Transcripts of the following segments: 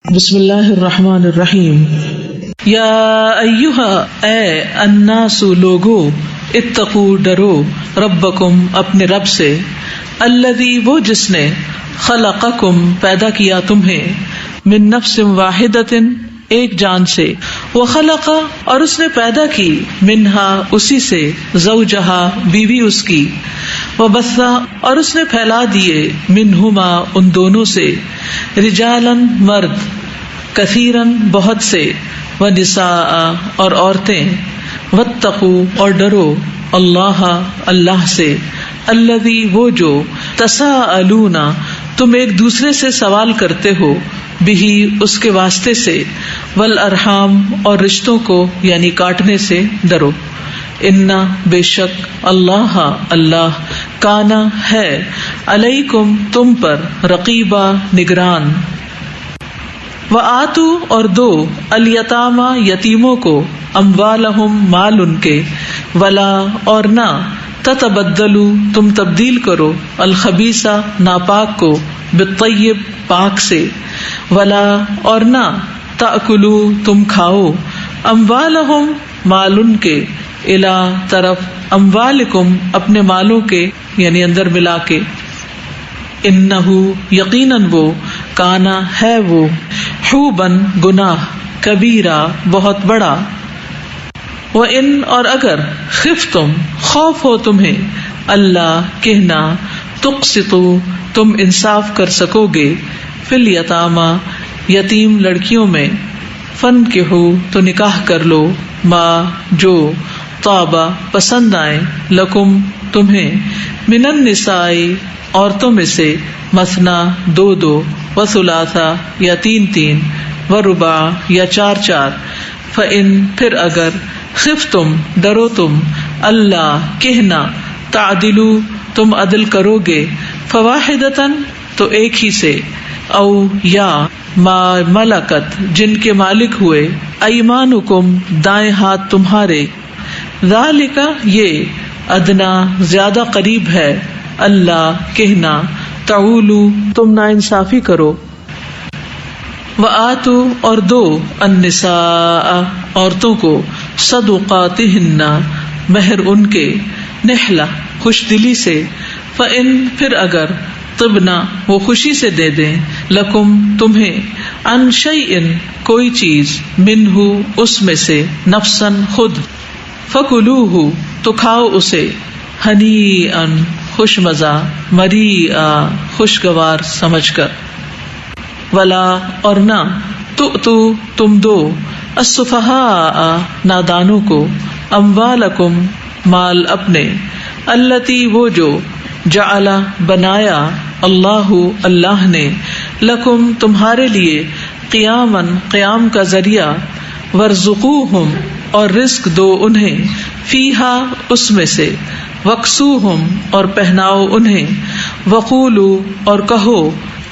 بسم اللہ الرحمن الرحیم. یا ایہا اے الناس لوگو، اتقو ڈرو، ربکم اپنے رب سے، الذی وہ جس نے، خلقکم پیدا کیا تمہیں، من نفس واحدۃ ایک جان سے، وخلق اور اس نے پیدا کی، منہا اسی سے، زوجہا بیوی اس کی، وبث اور اس نے پھیلا دیے، منہما ان دونوں سے، رجالاً مرد، کثیراً بہت سے، ونساء اور عورتیں، واتقوا اور ڈرو، اللہ اللہ سے، الذی وہ جو، تساءلون تم ایک دوسرے سے سوال کرتے ہو، بہی اس کے واسطے سے، والارحام اور رشتوں کو یعنی کاٹنے سے ڈرو، ان بے شک اللہ اللہ، کانا ہے، علیکم تم پر، رقیبا نگران، وآتو اور دو، الیتاما یتیموں کو، اموالہم مال ان کے، ولا اور نہ، تتبدلو تم تبدیل کرو، الخبیثہ ناپاک کو، بالطیب پاک سے، ولا اور نہ، تأکلو تم کھاؤ، اموالہم مال ان کے، الا طرف، اموالکم اپنے مالوں کے یعنی اندر ملا کے، انہو یقیناً وہ، کانا ہے وہ، حوباً گناہ، کبیرہ بہت بڑا، وَإِنْ اور اگر، خفتم خوف ہو تمہیں، اللہ کہنا، تقسطوا تم انصاف کر سکو گے، فی الیتاما یتیم لڑکیوں میں، فانکحوا تو نکاح کر لو، ما جو، طابہ پسند آئے، لکم تمہیں، من النساء عورتوں میں سے، مثنا دو دو، وثلاثا یا تین تین، ورباع یا چار چار، فإن پھر اگر، خفتم ڈرو تم، اللہ کہنا، تعدلو تم عدل کرو گے، فواحدۃ تو ایک ہی سے، او یا ما ملکت جن کے مالک ہوئے، ایمانکم دائیں ہاتھ تمہارے، ذالک یہ، ادنا زیادہ قریب ہے، اللہ کہنا، تعولو تم ناانصافی کرو، وآتو اور دو، النساء عورتوں کو، صدقاتہن مہر ان کے، نحلہ خوش دلی سے، فإن پھر اگر، طبنا وہ خوشی سے دے دیں، لکم تمہیں، عن شیء کوئی چیز، منہ اس میں سے، نفسا خود، فکلوہ تو کھاؤ اسے، ہنیئا خوش مزہ، مریئا خوشگوار سمجھ کر، ولا اور نہ، تؤتو تم دو، السفہاء نادانوں کو، اموالکم مال اپنے، التی وہ جو، جعل بنایا، اللہ اللہ نے، لکم تمہارے لیے، قیاماً قیام کا ذریعہ، وارزقوہم اور رزق دو انہیں، فیہا اس میں سے، وکسوہم اور پہناؤ انہیں، وقولو اور کہو،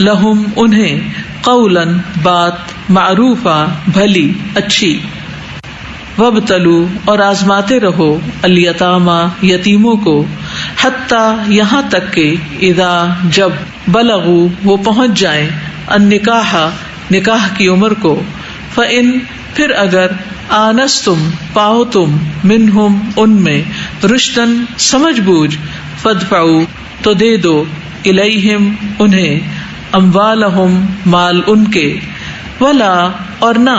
لہم انہیں، قولاً بات، معروفہ بھلی اچھی، وابتلو اور آزماتے رہو، الیتاما یتیموں کو، حتی یہاں تک کہ، اذا جب، بلغوا وہ پہنچ جائیں، النکاح نکاح کی عمر کو، فإن پھر اگر، آنستم پاؤ تم، منہم ان میں، رشدن سمجھ بوجھ، فادفعوا تو دے دو، الیہم انہیں، اموالہم مال ان کے، ولا اور نہ،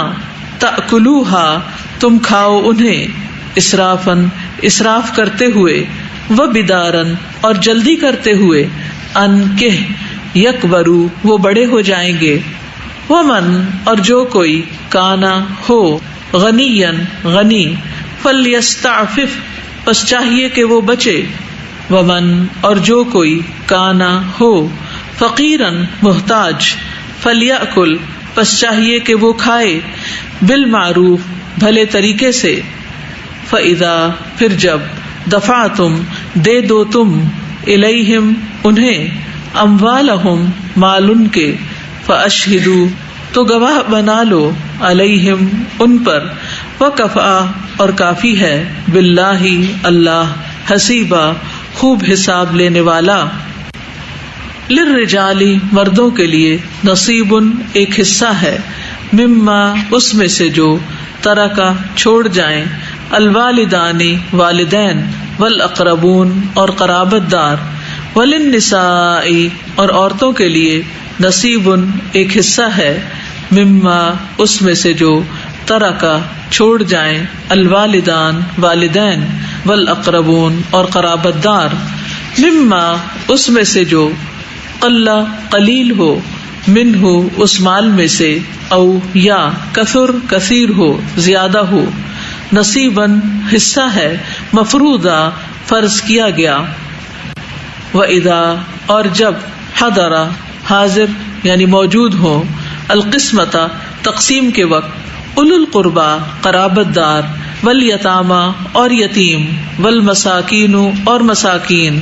تأکلوہا تم کھاؤ انہیں، اسرافاً اسراف کرتے ہوئے، وبداراً اور جلدی کرتے ہوئے، ان کہ، یکبرو وہ بڑے ہو جائیں گے، ومن اور جو کوئی، کانا ہو، غنیًا غنی، فلیستعفف پس چاہیے کہ وہ بچے، ومن اور جو کوئی، کانا ہو، فقیراً محتاج، فلیأکل پس چاہیے کہ وہ کھائے، بالمعروف بھلے طریقے سے، فإذا پھر جب، دفعتم دے دو تم، الیہم انہیں، اموالہم مال ان کے، فاشہدوا تو گواہ بنا لو، علیہم ان پر، وکفا اور کافی ہے، باللہ اللہ، حسیبا خوب حساب لینے والا، للرجال مردوں کے لیے، نصیب ایک حصہ ہے، مما اس میں سے جو ترکا چھوڑ جائیں الوالدانی والدین والاقربون اور قرابت دار وللنساء اور عورتوں کے لیے نصیب ایک حصہ ہے مما اس میں سے جو ترکا چھوڑ جائیں الوالدان والدین والاقربون اور قرابت دار مما اس میں سے جو قل قلیل ہو منہ اس مال میں سے او یا کثر کثیر ہو زیادہ ہو نصیباً حصہ ہے مفروضہ فرض کیا گیا وَإِذَا اور جب حضر حاضر یعنی موجود ہو القسمتا تقسیم کے وقت اولو القربا قرابت دار والیتاما اور یتیم والمساکین اور مساکین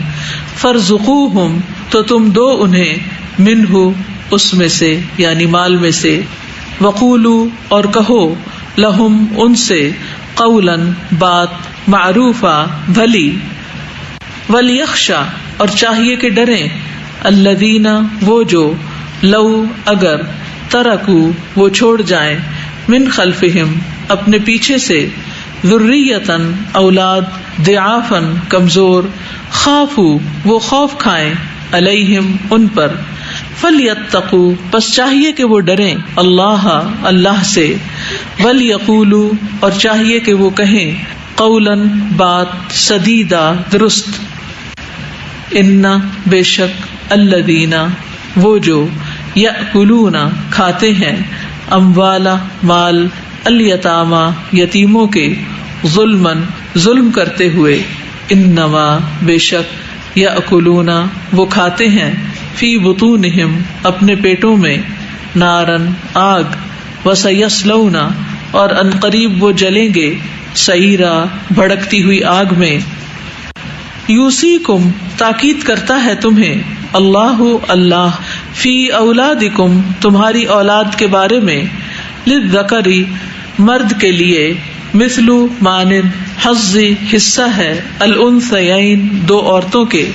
فارزقوہم تو تم دو انہیں منہ اس میں سے یعنی مال میں سے وقولو اور کہو لہم ان سے قولا بات معروفہ بھلی ولیخشا اور چاہیے کہ ڈریں الذین وہ جو لو اگر ترکو وہ چھوڑ جائیں من خلفہم اپنے پیچھے سے ذریتاً اولاد ضعافاً کمزور خافو وہ خوف کھائیں علیہم ان پر فلیتقوا پس چاہیے کہ وہ ڈریں اللہ سے ولیقولوا اور چاہیے کہ وہ کہیں قولاً بات سدیدہ درست ان بے شک الذین وہ جو یأکلون کھاتے ہیں اموالا مال الیتاما یتیموں کے ظلمن ظلم کرتے ہوئے انما بے شک یأکلون وہ کھاتے ہیں فی بطونہم اپنے پیٹوں میں نارن آگ وسیصلون اور عنقریب وہ جلیں گے سعیرا بھڑکتی ہوئی آگ میں یوصیکم تاکید کرتا ہے تمہیں اللہ فی اولادکم تمہاری اولاد کے بارے میں للذکری مرد کے لیے مثل مانند حظ حصہ ہے الانثیین دو عورتوں کے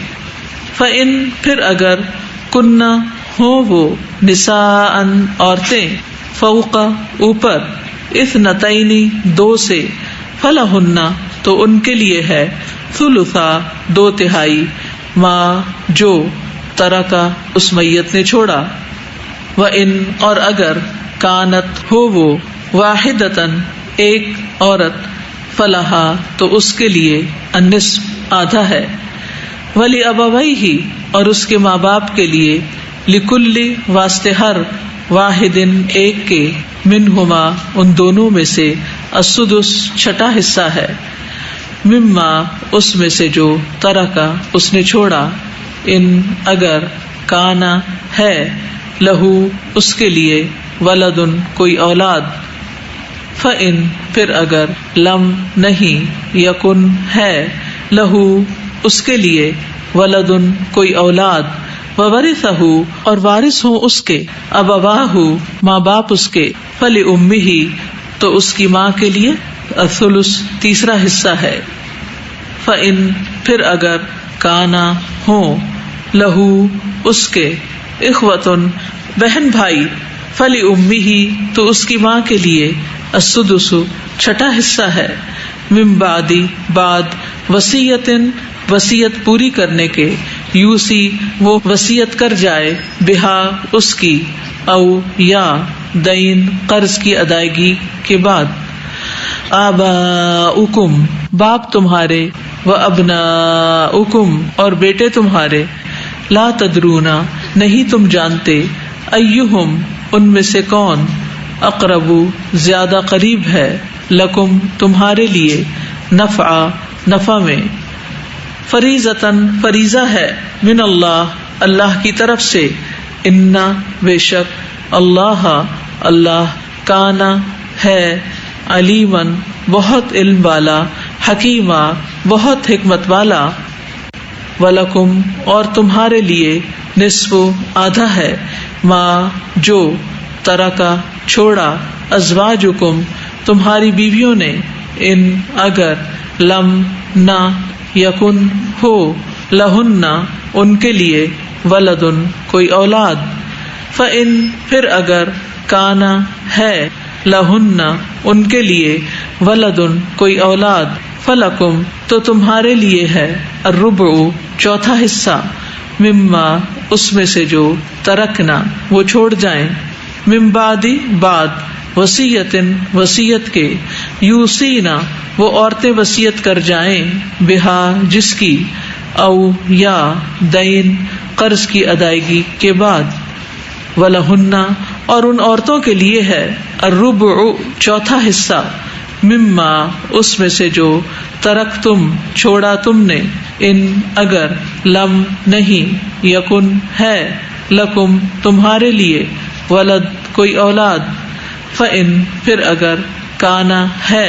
فإن پھر اگر کننا ہو وہ نساء عورتیں فوق اوپر اثنتین دو سے فلہن تو ان کے لیے ہے ثلثا دو تہائی ما جو ترکا اس میت نے چھوڑا وَإِن اور اگر کانت ہو وہ واحدتاً ایک عورت فلہا تو اس کے لیے النصف آدھا ہے وَلِأَبَوَيْهِ اور اس کے ماں باپ کے لیے لِكُلِّ واسطے ہر واحدن ایک کے منہما ان دونوں میں سے السدس چھٹا حصہ ہے مما اس میں سے جو ترکا اس نے چھوڑا ان اگر کانا ہے لہو اس کے لیے ولدن کوئی اولاد فإن پھر اگر لم نہیں یکن ہے لہو اس کے لیے ولدن کوئی اولاد وورثہ اور وارث ہوں اس کے ابواہ ماں باپ اس کے فلأمہ تو اس کی ماں کے لیے الثلث تیسرا حصہ ہے فإن پھر اگر کانا ہوں لہو اس کے اخوتن بہن بھائی فلأمہ تو اس کی ماں کے لیے السدس چھٹا حصہ ہے من بعد بعد وصیتن وصیت پوری کرنے کے یوسی وہ وصیت کر جائے بہا اس کی او یا دین قرض کی ادائیگی کے بعد آباؤکم باپ تمہارے و ابناؤکم اور بیٹے تمہارے لا تدرونا نہیں تم جانتے ایہم ان میں سے کون اقربو زیادہ قریب ہے لکم تمہارے لیے نفع میں فریضتاً فریضہ ہے من اللہ کی طرف سے انا بے شک اللہ کانا ہے علیمن بہت علم والا حکیمہ بہت حکمت والا ولکم اور تمہارے لیے نصف آدھا ہے ما جو ترکا چھوڑا ازواجکم تمہاری بیویوں نے ان اگر لم نہ یکن ہو لہن ان کے لیے ولدن کوئی اولاد فإن پھر اگر کانا ہے لہن ان کے لیے ولدن کوئی اولاد فلکم تو تمہارے لیے ہے الربع چوتھا حصہ مما اس میں سے جو ترکنا وہ چھوڑ جائیں من بعد بعد وصیتن وصیت کے یوسینا وہ عورتیں وصیت کر جائیں بہا جس کی او یا دین قرض کی ادائیگی کے بعد ولہن اور ان عورتوں کے لیے ہے الربع چوتھا حصہ مما اس میں سے جو ترک تم چھوڑا تم نے ان اگر لم نہیں یکن ہے لکم تمہارے لیے ولد کوئی اولاد فإن پھر اگر کانا ہے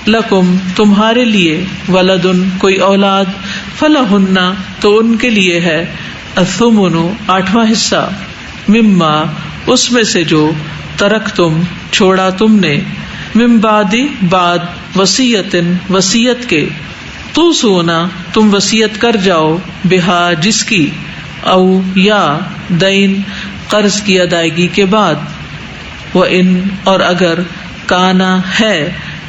لکم تمہارے لیے ولدن کوئی اولاد فلہن تو ان کے لیے ہے الثمن آٹھواں حصہ مما اس میں سے جو ترک تم چھوڑا تم نے من بعد بعد وصیتن وصیت کے تو سونا تم وصیت کر جاؤ بہا جس کی او یا دین قرض کی ادائیگی کے بعد وَإِن اور اگر کانا ہے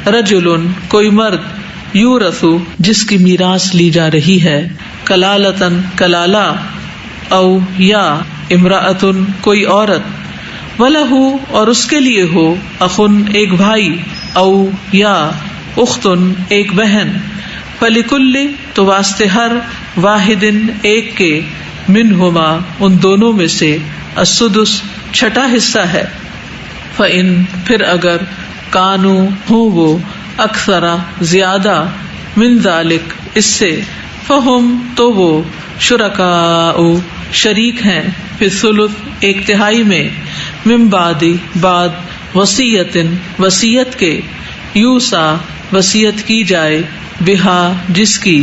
رجلن کوئی مرد یورث جس کی میراث لی جا رہی ہے کلالتن کلالہ او یا امرأتن کوئی عورت وَلَهُ اور اس کے لیے ہو اخن ایک بھائی او یا اختن ایک بہن فَلِكُلِّ تو واسطے ہر واحدن ایک کے منہما ان دونوں میں سے السدس چھٹا حصہ ہے فَإِن پھر اگر کانو ہوں وہ اکثرا زیادہ من ذالک اس سے فہم تو وہ شرکاء شریک ہیں فی الثلث ایک تہائی میں من بعد بعد وصیتن وصیت کے یوسا وصیت کی جائے بہا جس کی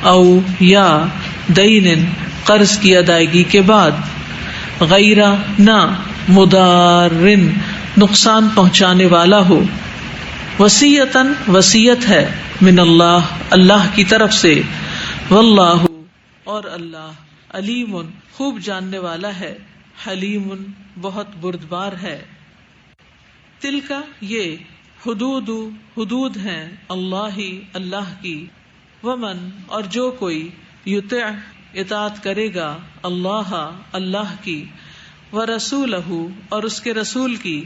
او یا دینن قرض کی ادائیگی کے بعد غیر نہ مضارن نقصان پہنچانے والا ہو وصیتن وصیت ہے من اللہ اللہ کی طرف سے واللہ اور اللہ علیم خوب جاننے والا ہے حلیم بہت بردبار ہے تلکا یہ حدود حدود ہیں اللہ اللہ کی ومن اور جو کوئی یطع اطاعت کرے گا اللہ اللہ کی ورسولہ اور اس کے رسول کی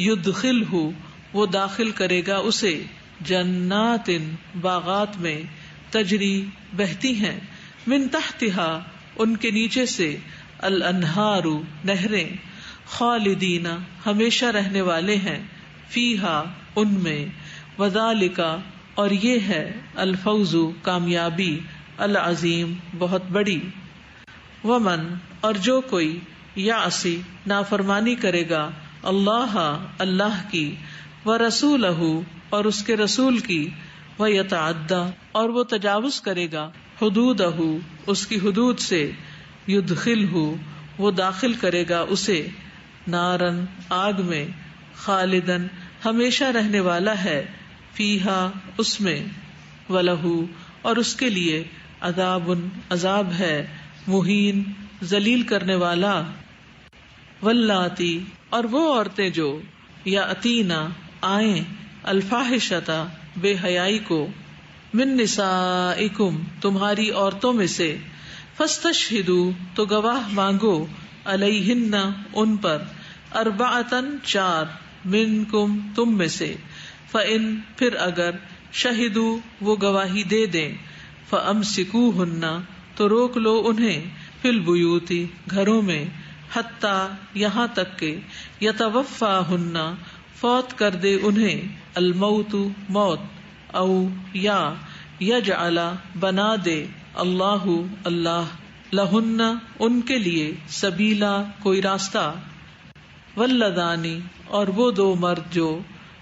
یدخلہ وہ داخل کرے گا اسے جنات باغات میں تجری بہتی ہیں من تحتہا ان کے نیچے سے الانہار نہریں خالدین ہمیشہ رہنے والے ہیں فیہا ان میں وذالک اور یہ ہے الفوز کامیابی العظیم بہت بڑی ومن اور جو کوئی یعصی نافرمانی کرے گا اللہ اللہ کی ورسولہ اور اس کے رسول کی ویتعدی اور وہ تجاوز کرے گا حدودہ اس کی حدود سے یدخلہ وہ داخل کرے گا اسے نارن آگ میں خالدن ہمیشہ رہنے والا ہے فیہا اس میں ولہ اور اس کے لیے عذاب عذاب ہے مہین ذلیل کرنے والا واللاتی اور وہ عورتیں جو یا اتینا آئیں الفاحشتا بے حیائی کو من نسائکم تمہاری عورتوں میں سے فاستشہدوا تو گواہ مانگو علیہن ان پر اربعتن چار منکم تم میں سے فإن پھر اگر شہدوا وہ گواہی دے دیں فامسکوہن تو روک لو انہیں فی البیوت گھروں میں حتی یہاں تک کہ یتوفاہن فوت کر دے انہیں الموت موت او یا یجعل بنا دے اللہ اللہ لہن ان کے لیے سبیلا کوئی راستہ واللذانی اور وہ دو مرد جو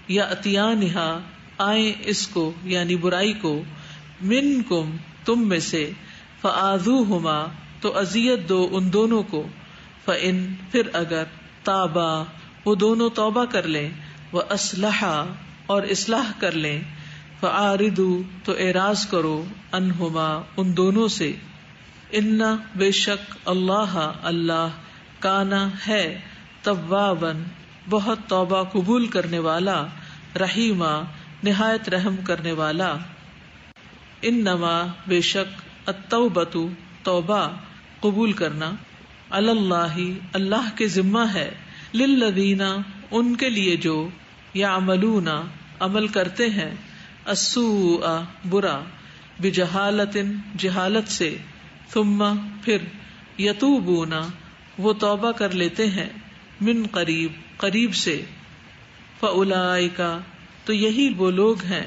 یاتیانہا آئیں اس کو یعنی برائی کو منکم تم میں سے فآذوہما تو اذیت دو ان دونوں کو فإن پھر اگر تابا وہ دونوں توبہ کر لیں وأصلحا اور اصلاح کر لیں فأعرضوا تو اعراض کرو عنہما ان دونوں سے ان بے شک اللہ اللہ کانا ہے توابا بہت توبہ قبول کرنے والا، رحیما نہایت رحم کرنے والا۔ انما بے شک التوبۃ توبہ قبول کرنا، علی اللہ اللہ کے ذمہ ہے، للذین ان کے لیے جو یعملون عمل کرتے ہیں، السوء برا، بجہالۃ جہالت سے، ثم پھر، یتوبون وہ توبہ کر لیتے ہیں، من قریب قریب سے، فاولئک تو یہی وہ لوگ ہیں،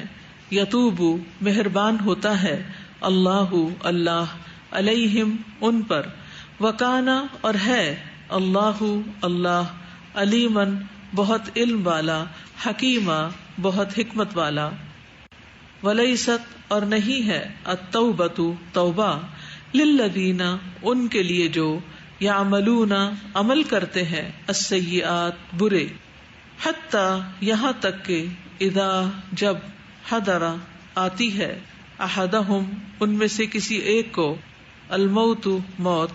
یتوب مہربان ہوتا ہے، اللہ اللہ علیہم ان پر، وکانا اور ہے، اللہ اللہ علیمن بہت علم والا، حکیمہ بہت حکمت والا۔ ولیست اور نہیں ہے، التوبۃ توبہ، للذین ان کے لیے جو یعملون عمل کرتے ہیں، السیئات برے، حتی یہاں تک کہ اذا جب، حضر آتی ہے، احدہم ان میں سے کسی ایک کو، الموت موت،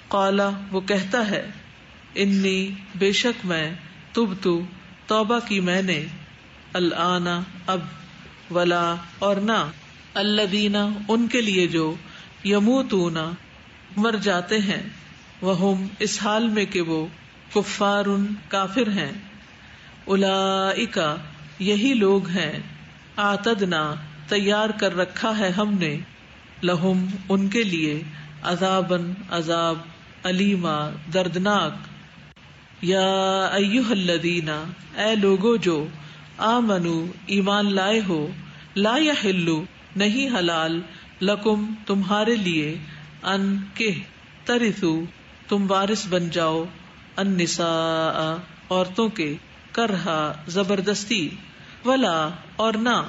قالا وہ کہتا ہے، انی بے شک میں، تبت توبہ کی میں نے، الآن اب، ولا اور نہ، الذین ان کے لیے جو یموتون مر جاتے ہیں، وہم اس حال میں کہ وہ کفار کافر ہیں، اولئک یہی لوگ ہیں، اعتدنا تیار کر رکھا ہے ہم نے، لہم ان کے لیے، عذابن عذاب، علیما دردناک۔ یا ایھا الذین اے لوگو جو، آمنو ایمان لائے ہو، لا یحل نہیں حلال، لکم تمہارے لیے، ان کہ ترثوا تم وارث بن جاؤ، النساء عورتوں کے، کرہا زبردستی، ولا اور نہ،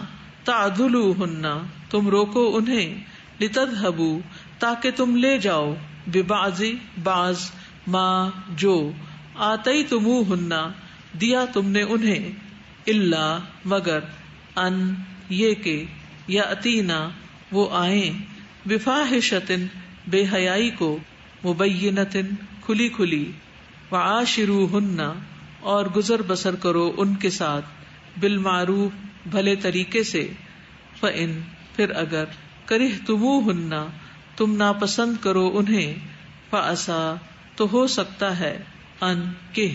تعضلوہن تم روکو انہیں، لتذہبوا تاکہ تم لے جاؤ، ببعض بعض، ما جو، آتیتموہن دیا تم نے انہیں، الا مگر، ان یہ کہ، یاتینا وہ آئیں، بفاحشۃ بے حیائی کو، مبینۃ کھلی کھلی، وعاشروہن اور گزر بسر کرو ان کے ساتھ، بالمعروف بھلے طریقے سے، فإن پھر اگر، کرہتموہن تم ناپسند کرو انہیں، فعسیٰ تو ہو سکتا ہے، ان کہ،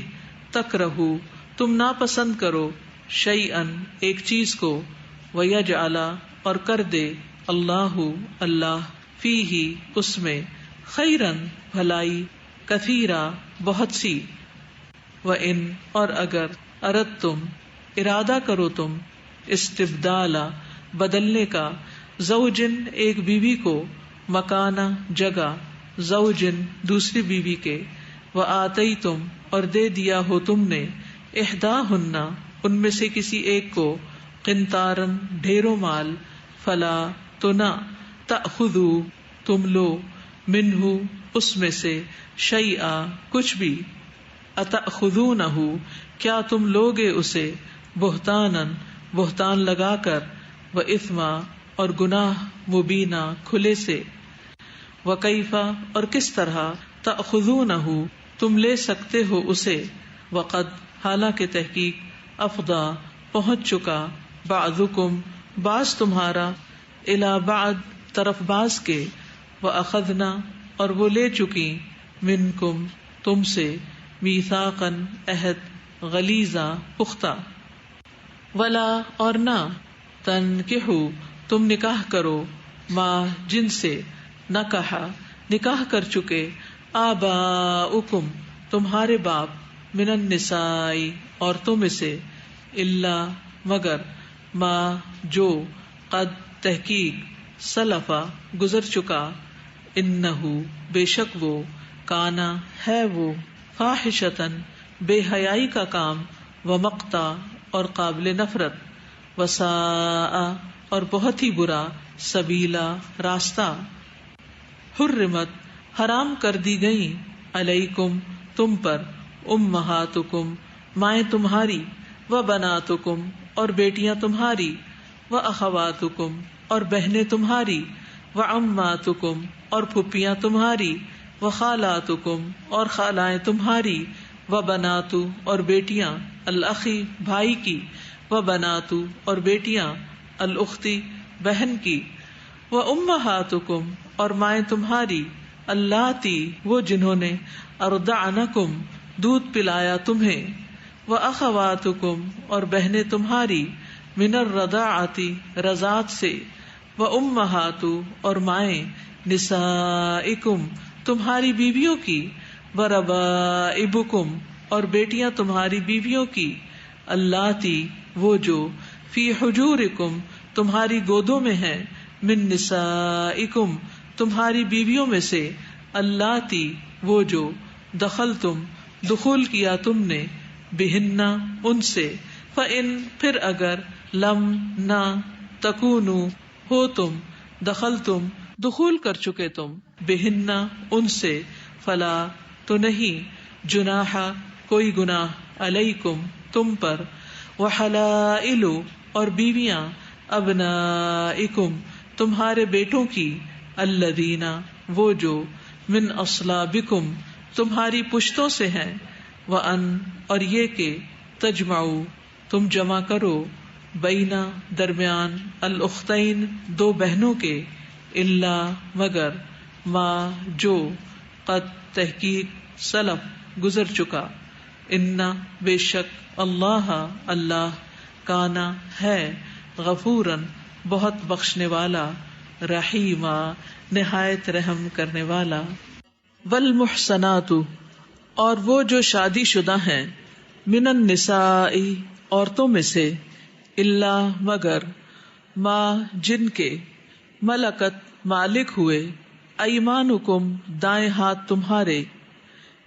تکرہو تم ناپسند کرو، شیئن ایک چیز کو، ویجعل اور کر دے، اللہ اللہ، فیہ اس میں، خیرن بھلائی، کثیرا بہت سی، وَإِن اور اگر، اردتم ارادہ کرو تم، استبدالا بدلنے کا، زوجن ایک بیوی کو، مکانہ جگہ، زوجن دوسری بیوی کے، وآتیتم اور دے دیا ہو تم نے، احداہن ان میں سے کسی ایک کو، قنطارن ڈھیروں مال، فلا تو نہ، تأخذوا تم لو، منہ اس میں سے، شیئا کچھ بھی، اتأخذونہ کیا تم لوگے اسے، بہتانن بہتان لگا کر، واثما اور گناہ، مبینہ کھلے سے، وکیفا اور کس طرح، تأخذونہ تم لے سکتے ہو اسے، وقد حالانکہ تحقیق، افضا پہنچ چکا، بعضکم بعض تمہارا، الی بعض طرف بعض کے، واخذنا اور وہ لے چکی، منکم تم سے، میثاقا عہد، غلیظا پختہ، ولا اور نہ، تنکحوا تم نکاح کرو، ما جن سے، نکاح نکاح کر چکے، آباؤکم تمہارے باپ، من النساء عورتوں میں سے، الا مگر، ما جو، قد تحقیق، سلفا گزر چکا، انہ بے شک وہ، کانا ہے وہ، فاحشتاً بے حیائی کا کام، ومقتا اور قابل نفرت، وساء اور بہت ہی برا، سبیلا راستہ، حرمت حرام کر دی گئی، علیکم تم پر، امہاتکم مائیں تمہاری، وبناتکم اور بیٹیاں تمہاری، واخواتکم اور بہنیں تمہاری، وعماتکم اور پھپھیاں تمہاری، وخالاتکم اور خالائیں تمہاری، وبنات اور بیٹیاں، الاخی بھائی کی، و بناتو اور بیٹیاں، الاختی بہن کی، و امہاتکم اور مائیں تمہاری، اللاتی وہ جنہوں نے، ارضعنکم دودھ پلایا تمہیں، و اخواتکم اور بہنیں تمہاری، من الرضاعتی رضاعت سے، و امہات اور مائیں، نسائکم تمہاری بیویوں کی، و ربائبکم اور بیٹیاں تمہاری بیویوں کی، اللاتی وہ جو، فی حجورکم تمہاری گودوں میں ہیں، من نسائکم تمہاری بیویوں میں سے، اللاتی وہ جو، دخلتم دخول کیا تم نے، بہن ان سے، فإن پھر اگر، لم نہ، تکونو ہو تم، دخلتم دخول کر چکے تم، بہن ان سے، فلا تو نہیں، جناح کوئی گناہ، علیکم تم پر، وحلائل اور بیویاں، ابنائکم تمہارے بیٹوں کی، الذین وہ جو، من اصلابکم تمہاری پشتوں سے ہیں، وان اور یہ کہ، تجمعوا تم جمع کرو، بینا درمیان، الاختین دو بہنوں کے، الا مگر، ما جو، قد تحقیق، سلف گزر چکا، ان بے شک، اللہ اللہ، کانا ہے، غفوراً بہت بخشنے والا، رحیما نہایت رحم کرنے والا۔ والمحصنات اور وہ جو شادی شدہ ہیں، من النساء عورتوں میں سے، الا مگر، ما جن کے، ملکت مالک ہوئے، ایمانکم دائیں ہاتھ تمہارے،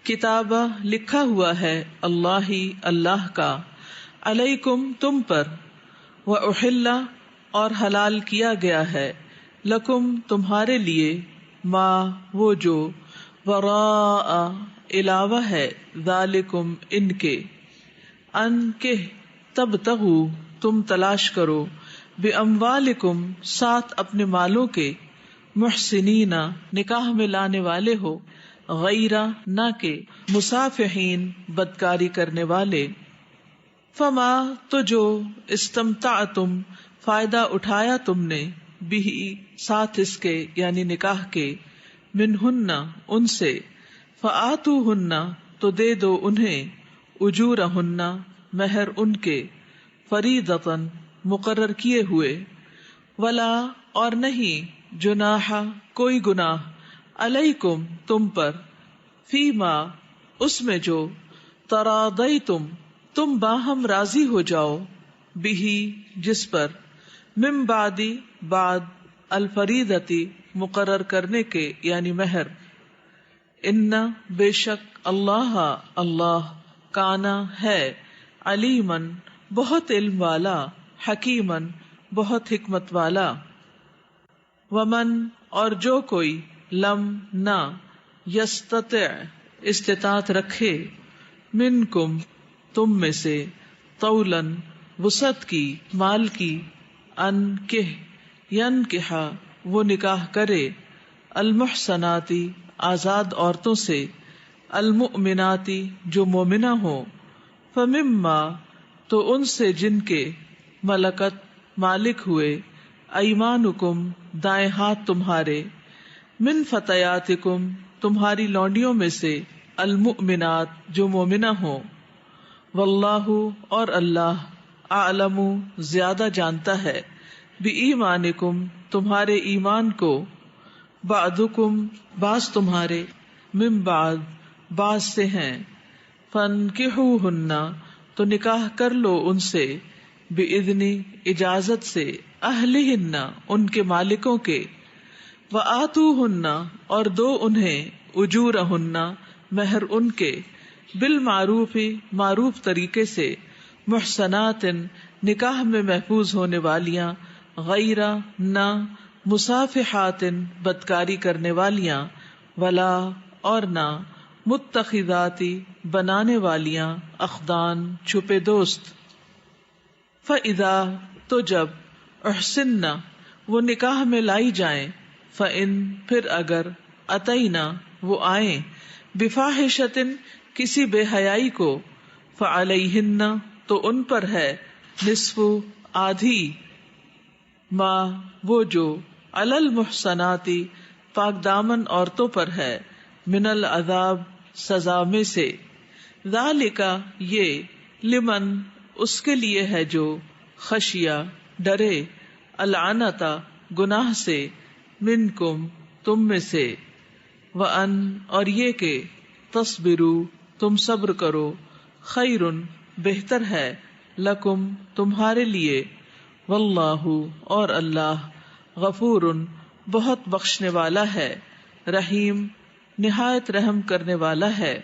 کتابہ لکھا ہوا ہے، اللہ اللہ کا، علیکم تم پر، وأحل اور حلال کیا گیا ہے، لکم تمہارے لیے، ما وہ جو، وراء علاوہ ہے، ذالکم ان کے، ان کے، تبتغوا تم تلاش کرو، باموالکم ساتھ اپنے مالوں کے، محسنین نکاح میں لانے والے ہو، غیر نہ کہ، مسافحین بدکاری کرنے والے، فما تو جو، استمتعتم فائدہ اٹھایا تم نے، بھی ساتھ اس کے یعنی نکاح کے، منہن ان سے، فآتوہن تو دے دو انہیں، اجورہن مہر ان کے، فریضۃً مقرر کیے ہوئے، ولا اور نہیں، جناح کوئی گناہ، علیکم تم پر، فیما اس میں جو، تراضیتم تم باہم راضی ہو جاؤ، بہی جس پر، من بعدی بعد، الفریضتی مقرر کرنے کے یعنی مہر، ان بے شک، اللہ اللہ، کانا ہے، علیمن بہت علم والا، حکیمن بہت حکمت والا، ومن اور جو کوئی، لم نہ، یستطع استطاعت رکھے، منکم تم میں سے، طولاً وسعت کی، مال کی، ان کہ، ینکحا وہ نکاح کرے، المحصناتی آزاد عورتوں سے، المؤمناتی جو مومنہ ہوں، فمما تو ان سے جن کے، ملکت مالک ہوئے، ایمانکم دائیں ہاتھ تمہارے، من فتیاتکم تمہاری لونڈیوں میں سے، المؤمنات جو مومنہ ہوں، واللہ اور اللہ، اعلم زیادہ جانتا ہے، بایمانکم تمہارے ایمان کو، بعضکم بعض تمہارے، من بعض بعض سے ہیں، فانکحوہن تو نکاح کر لو ان سے، باذن اجازت سے، اہلہن ان کے مالکوں کے، وآتوہن اور دو انہیں، اجورہن مہر ان کے، بالمعروف معروف طریقے سے، محصنات نکاح میں محفوظ ہونے والیاں، غیر نہ، مصافحات بدکاری کرنے والیاں، ولا اور نہ، متخذاتی بنانے والیاں، اخدان چھپے دوست، فَإِذَا تو جب، احسنن وہ نکاح میں لائی جائیں، فَإِن پھر اگر، اتینا وہ آئیں، بفاحشۃ کسی بے حیائی کو، فعلیہن تو ان پر ہے نصف آدھی، ما وہ جو، علی المحصناتی پاک دامن عورتوں پر ہے، من العذاب سزا میں سے، ذالک یہ، لمن اس کے لیے ہے جو، خشیہ ڈرے، العنتا گناہ سے، منکم تم میں سے، وان اور یہ کہ، تصبروا تم صبر کرو، خیر بہتر ہے، لکم تمہارے لیے، واللہ اور اللہ، غفور بہت بخشنے والا ہے، رحیم نہایت رحم کرنے والا ہے۔